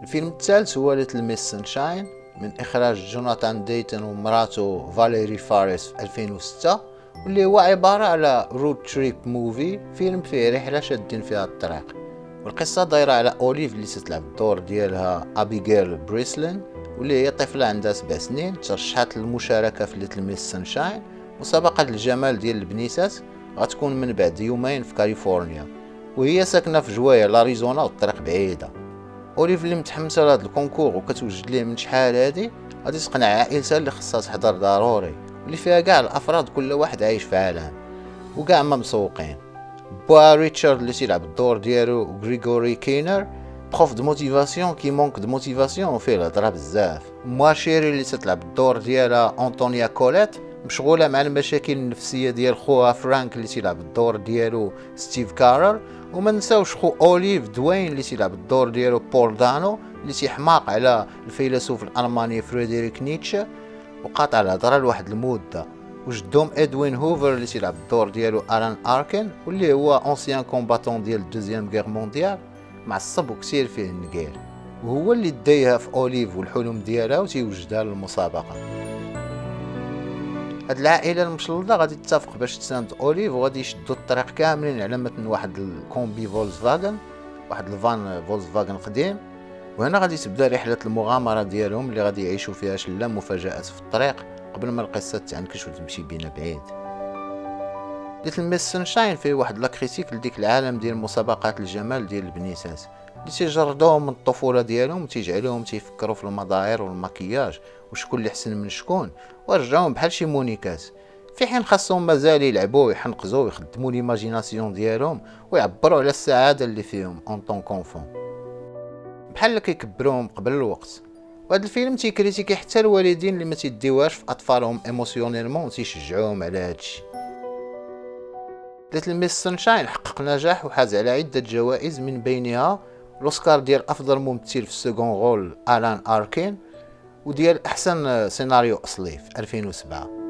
الفيلم الثالث هو ليتل ميس سانشاين من إخراج جوناثان ديتون ومراته فاليري فاريس في 2006، واللي هو عبارة على رود تريب موفي، فيلم فيه رحلة شادين فيها الطريق. والقصة دايرة على أوليف اللي ستلعب الدور ديالها أبيغيل بريسلين، واللي هي طفلة عندها 7 سنين ترشحت للمشاركة في ليتل ميس سانشاين، مسابقة الجمال ديال البنيسات غتكون من بعد يومين في كاليفورنيا، وهي ساكنة في جوايا لاريزونا والطريق بعيدة. اوليف اللي متحمسه لهاد الكونكور وكتوجد ليه من شحال هادي غادي تقنع عائلتها اللي خصها تحضر ضروري، واللي فيها كاع الافراد كل واحد عايش في عالم وكاع ما مسوقين. بوا ريتشارد اللي تيلعب الدور ديالو غريغوري كينر بروف دو موتيفاسيون كي مونك دو موتيفاسيون وفيه الهضره بزاف. موا شيري اللي تتلعب الدور ديالها انطونيا كوليت مشغوله مع المشاكل النفسيه ديال خوها فرانك اللي تيلعب الدور ديالو ستيف كارل. وما نساوش خو اوليف دوين اللي تيلعب الدور ديالو بول دانو اللي تيحماق على الفيلسوف الالماني فريدريك نيتشه وقاطع الهضره لواحد المده. وجدهم ادوين هوفر اللي تيلعب الدور ديالو الان اركن، واللي هو اونسيان كومباتون ديال الدوزيام غير مونديال معصب وكثير فيه النقير، وهو اللي دايها في اوليف والحلم ديالها وتيوجدها للمسابقه. هاد العائله المشلضه غادي تتفق باش تساند اوليف، وغادي يشدوا الطريق كاملين على متن واحد الكومبي فولكسفاغن، واحد الفان فولكسفاغن قديم. وهنا غادي تبدا رحله المغامره ديالهم اللي غادي يعيشوا فيها شله مفاجات في الطريق قبل ما القصه تعنكش وتمشي بينا بعيد. ليتل ميس سانشاين فيه واحد لاكريتيك لديك العالم ديال مسابقات الجمال ديال البنيسات اللي تيجردوهم من الطفوله ديالهم وتيجعلوهم تيفكروا في المظاهر والمكياج وشكون اللي حسن من شكون، ورجعوهم بحال شي مونيكات، في حين خاصهم مازال يلعبوا ويحنقزوا ويخدموا ليماجيناسيون ديالهم ويعبروا على السعاده اللي فيهم اون طون كونفون بحال كيكبروهم قبل الوقت. وهذا الفيلم تيكريتيكي حتى الوالدين اللي ما تيديوهاش في اطفالهم ايموسيونيلمون وتيشجعوهم على هادشي. ليتل ميس سانشاين حقق نجاح وحاز على عده جوائز، من بينها الاوسكار ديال افضل ممثل في السكون رول الان اركين، وديال احسن سيناريو اصلي في 2007.